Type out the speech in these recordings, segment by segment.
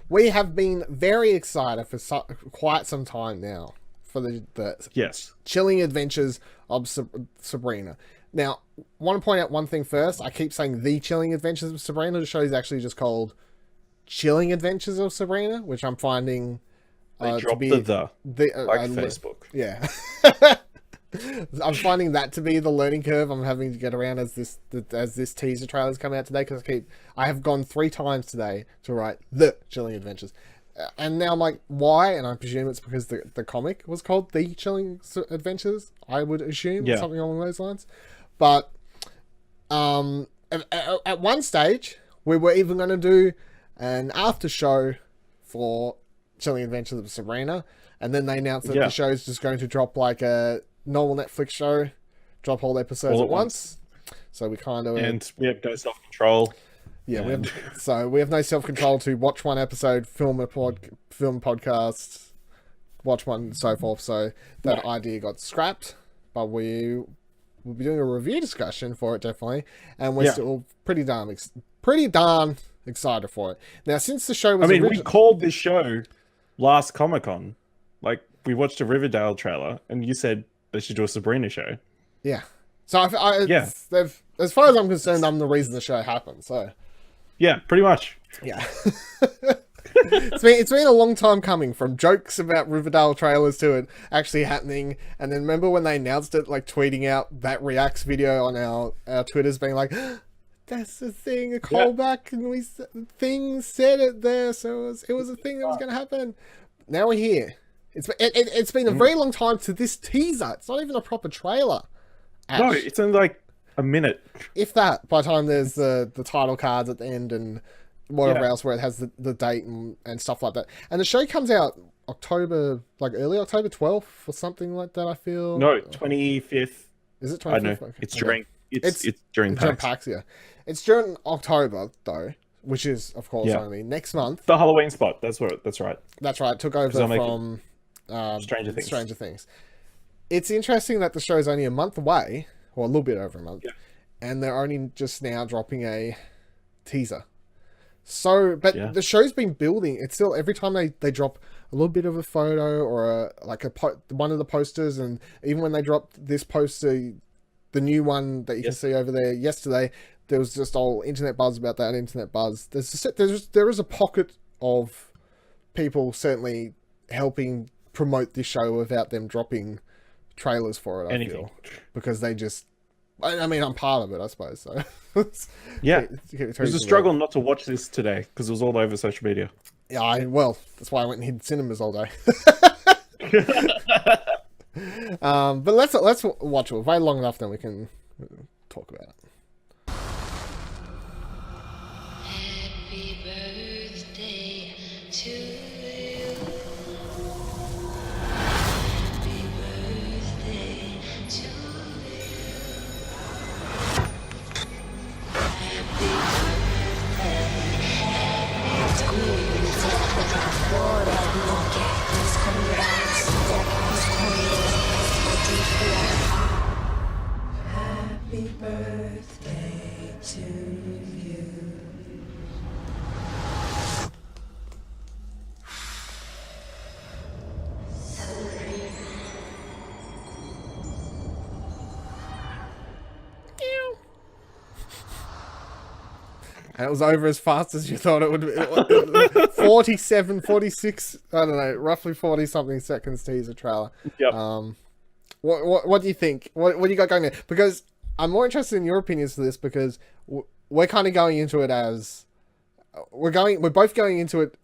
we have been very excited for quite some time now for the Yes. Chilling Adventures of Sabrina. Now, want to point out one thing first. I keep saying The Chilling Adventures of Sabrina. The show is actually just called Chilling Adventures of Sabrina, which I'm finding They dropped to be like Facebook. Yeah. I'm finding that to be the learning curve I'm having to get around as this teaser trailer's come out today, because I have gone 3 times today to write The Chilling Adventures. And now I'm like, why? And I presume it's because the comic was called The Chilling Adventures, I would assume, something along those lines. But at one stage, we were even going to do an after show for Chilling Adventures of Sabrina, and then they announced that the show is just going to drop like a normal Netflix show, drop all the episodes at once. So we kind of... And we have no self-control. Yeah, we have no self-control to watch one episode, film podcast, watch one, and so forth. So that idea got scrapped, but we'll be doing a review discussion for it, definitely, and we're still pretty darn excited for it. Now, since the show was... we called this show last Comic-Con. Like, we watched a Riverdale trailer, and you said they should do a Sabrina show. Yeah. So, as far as I'm concerned, I'm the reason the show happened, so... Yeah, pretty much. Yeah. It's been a long time coming, from jokes about Riverdale trailers to it actually happening. And then remember when they announced it, like tweeting out that reacts video on our Twitters being like, that's the thing, a callback, and things said it there, so it was a thing that was going to happen. Now we're here. It's been a very long time to this teaser. It's not even a proper trailer. Ash. No, it's only like a minute. If that, by the time there's the title cards at the end and whatever else where it has the date and stuff like that. And the show comes out October, like early October 12th or something like that, I feel. No, 25th. Is it 25th? I know. It's during PAX. Yeah. It's during October, though, which is, of course, only next month. The Halloween spot. That's right. That's right. It took over from Stranger Things. It's interesting that the show's only a month away, or a little bit over a month, and they're only just now dropping a teaser. So, but the show's been building. It's still, every time they drop a little bit of a photo or one of the posters, and even when they dropped this poster, the new one that you can see over there yesterday, there was just all internet buzz about that. Internet buzz. There is a pocket of people certainly helping promote this show without them dropping trailers for it. I feel, because they just... I mean, I'm part of it, I suppose. So it was a struggle not to watch this today because it was all over social media. Yeah, well, that's why I went and hid cinemas all day. But let's watch it. We've waited long enough, then we can talk about it. Happy birthday to you. Happy birthday to you. Happy birthday to you. And it was over as fast as you thought it would be. 47, 46, I don't know, roughly 40 something seconds teaser trailer. Yep. What do you think? What do you got going there? Because I'm more interested in your opinions for this, because we're kind of going into it as we're both going into it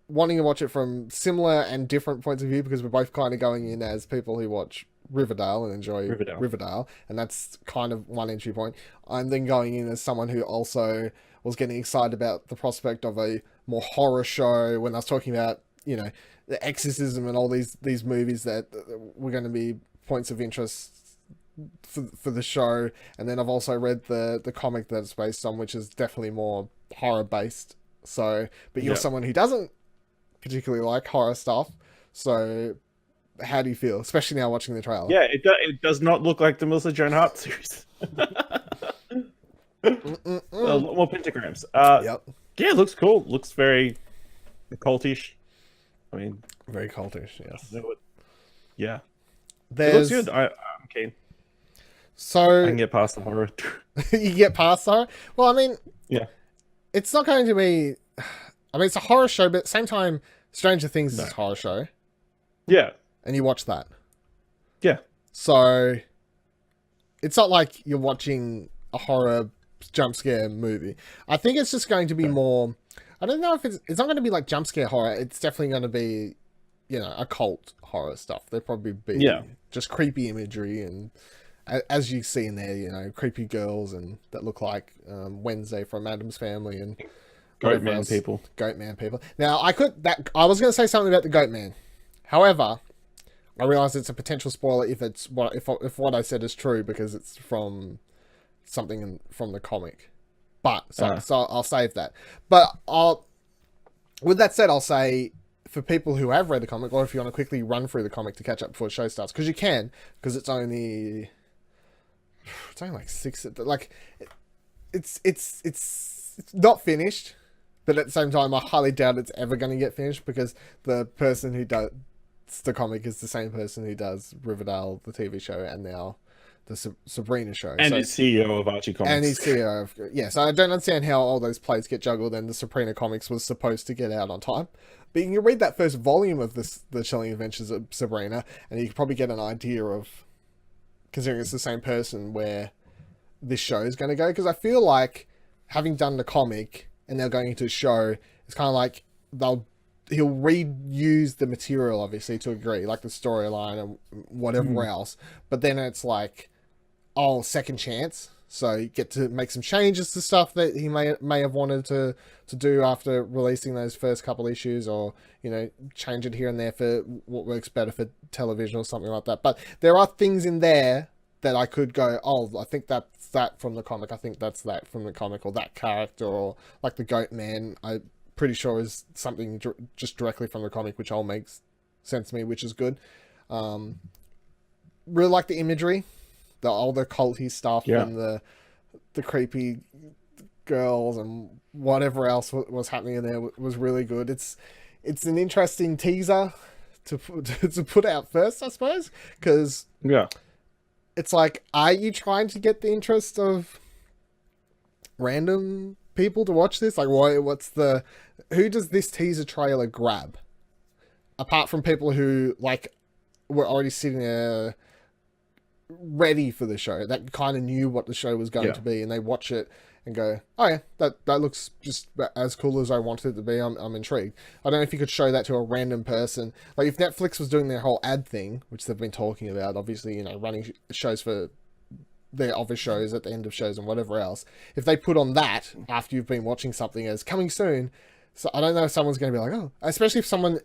wanting to watch it from similar and different points of view, because we're both kind of going in as people who watch Riverdale and enjoy Riverdale, and that's kind of one entry point. I'm then going in as someone who also was getting excited about the prospect of a more horror show, when I was talking about, you know, the exorcism and all these movies that were going to be points of interest for the show. And then I've also read the comic that it's based on, which is definitely more horror based. So, but you're someone who doesn't particularly like horror stuff, so how do you feel, especially now watching the trailer? Yeah, it does not look like the Melissa Joan Hart series. A lot more pentagrams. Yeah, it looks cool. Looks very cultish. I mean, Very cultish, yes. yeah, it looks There's good. I'm keen. I so can get past the horror. you get past horror. Well, I mean, Yeah, it's not going to be. I mean, it's a horror show, but at the same time, Stranger Things No. is a horror show, yeah, and you watch that. yeah. So it's not like you're watching a horror jump scare movie. I think it's just going to be more. I don't know if it's not going to be like jump scare horror. It's definitely going to be, occult horror stuff. There'll probably be Yeah. just creepy imagery and, as you see in there, creepy girls and that look like Wednesday from Addams Family and Goat whatever man else. people. Goat man people. Now I was going to say something about the Goat Man. However, I realize it's a potential spoiler if what I said is true because it's from something from the comic. But so I'll save that. But with that said, I'll say for people who have read the comic, or if you want to quickly run through the comic to catch up before the show starts, because you can, because it's only like 6. Like it's not finished, but at the same time, I highly doubt it's ever going to get finished because the person who does the comic is the same person who does Riverdale, the TV show, and now the Sabrina show. And he's CEO of Archie Comics. And he's CEO of... Yeah, so I don't understand how all those plays get juggled and the Sabrina comics was supposed to get out on time. But you can read that first volume of the Chilling Adventures of Sabrina, and you can probably get an idea of, considering it's the same person, where this show is going to go. Because I feel like, having done the comic, and they're going into a show, it's kind of like he'll reuse the material, obviously, to agree, like the storyline and whatever else. But then it's like... second chance. So you get to make some changes to stuff that he may have wanted to do after releasing those first couple issues, or change it here and there for what works better for television or something like that. But there are things in there that I could go, I think that's that from the comic. I think that's that from the comic, or that character, or like the Goat Man. I'm pretty sure is something just directly from the comic, which all makes sense to me, which is good. Really like the imagery. All the culty stuff and the creepy girls and whatever else was happening in there was really good. It's an interesting teaser to put out first, I suppose, because it's like, are you trying to get the interest of random people to watch this? Like, who does this teaser trailer grab? Apart from people who were already sitting there ready for the show, that kind of knew what the show was going to be, and they watch it and go, oh yeah, that looks just as cool as I wanted it to be. I'm intrigued. I don't know if you could show that to a random person. Like if Netflix was doing their whole ad thing, which they've been talking about, obviously, running shows for their office shows at the end of shows and whatever else. If they put on that after you've been watching something as coming soon, so I don't know if someone's going to be like, oh, especially if someone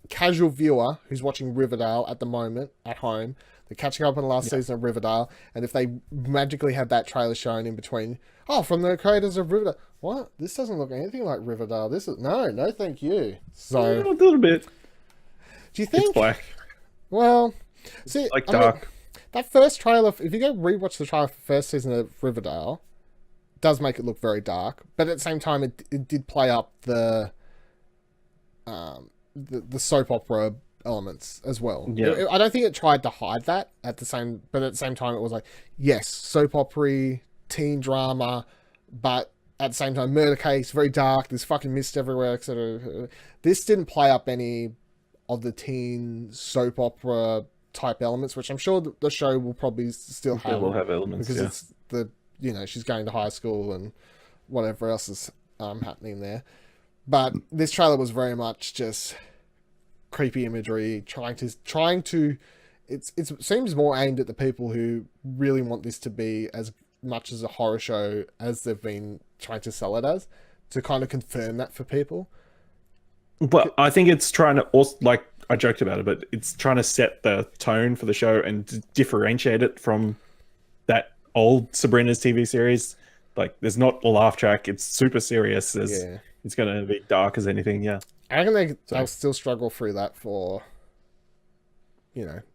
casual viewer who's watching Riverdale at the moment at home, they're catching up on the last season of Riverdale, and if they magically have that trailer shown in between, from the creators of Riverdale, what? This doesn't look anything like Riverdale. This is no, thank you. So a little bit. Do you think? It's black. Well, see, dark. That first trailer, if you go rewatch the trailer for the first season of Riverdale, does make it look very dark, but at the same time, it did play up the soap opera elements as well. Yeah. I don't think it tried to hide that but at the same time, it was like, yes, soap opera, teen drama, but at the same time, murder case, very dark, there's fucking mist everywhere, etc. This didn't play up any of the teen soap opera type elements, which I'm sure the show will probably still have. It will have elements, because it's she's going to high school and whatever else is happening there. But this trailer was very much just creepy imagery, trying to it seems more aimed at the people who really want this to be as much as a horror show as they've been trying to sell it as, to kind of confirm that for people. But I think it's trying to also, like I joked about it, but it's trying to set the tone for the show and differentiate it from that old Sabrina's TV series. Like, there's not a laugh track. It's super serious. It's going to be dark as anything. Yeah. I reckon they'll still struggle through that for,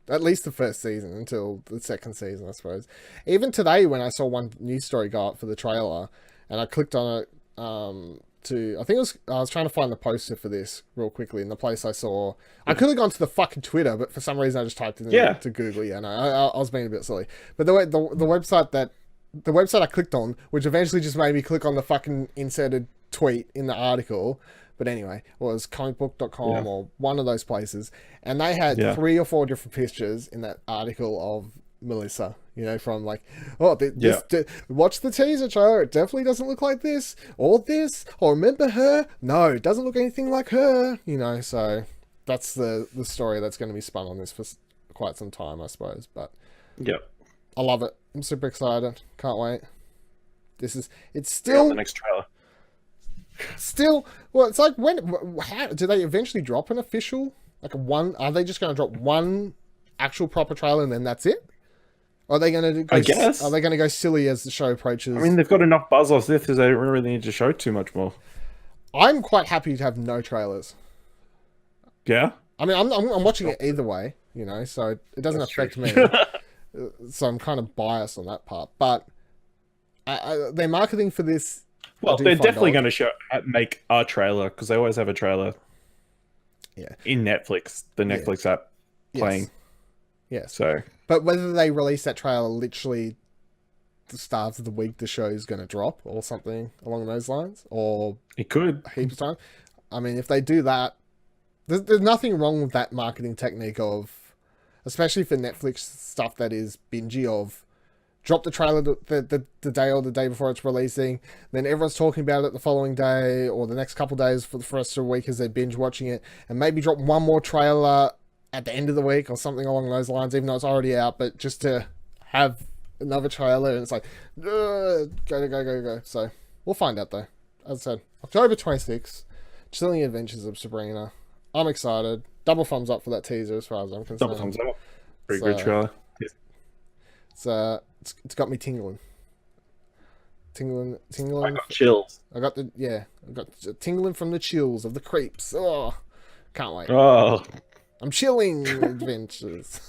at least the first season until the second season, I suppose. Even today, when I saw one news story go up for the trailer, and I clicked on it to, I was trying to find the poster for this real quickly, and the place I saw, I could have gone to the fucking Twitter, but for some reason I just typed it in to Google. Yeah, no, I was being a bit silly. But the website I clicked on, which eventually just made me click on the fucking inserted tweet in the article, but anyway, was comicbook.com or one of those places, and they had 3 or 4 different pictures in that article of Melissa, you know, from like, oh, watch the teaser trailer, it definitely doesn't look like this, or remember her? No, it doesn't look anything like her, you know, so that's the story that's going to be spun on this for quite some time, I suppose, but I love it. I'm super excited. Can't wait. It's still the next trailer. Still, well, it's like how do they eventually drop an official, like are they just going to drop one actual proper trailer and then that's it? Or are they going to go, I guess. Are they going to go silly as the show approaches? I mean, they've got enough buzz off this because they don't really need to show too much more. I'm quite happy to have no trailers. Yeah? I mean, I'm watching it either way, you know, so it doesn't affect me. So I'm kind of biased on that part. But their marketing for this... Well, they're definitely going to make a trailer, because they always have a trailer in Netflix, the Netflix app playing. Yes. So, but whether they release that trailer literally the start of the week the show is going to drop or something along those lines, or it could. Heaps of time. I mean, if they do that, there's nothing wrong with that marketing technique of, especially for Netflix stuff that is bingey, of drop the trailer the day or the day before it's releasing, then everyone's talking about it the following day or the next couple days for the rest of the week as they're binge watching it, and maybe drop one more trailer at the end of the week or something along those lines, even though it's already out, but just to have another trailer, and it's like, go. So, we'll find out though. As I said, October 26th, Chilling Adventures of Sabrina. I'm excited. Double thumbs up for that teaser as far as I'm concerned. Double thumbs up. Pretty good trailer. It's got me tingling. Tingling. I got chills. I got tingling from the chills of the creeps. Oh, can't wait. Oh. I'm chilling adventures.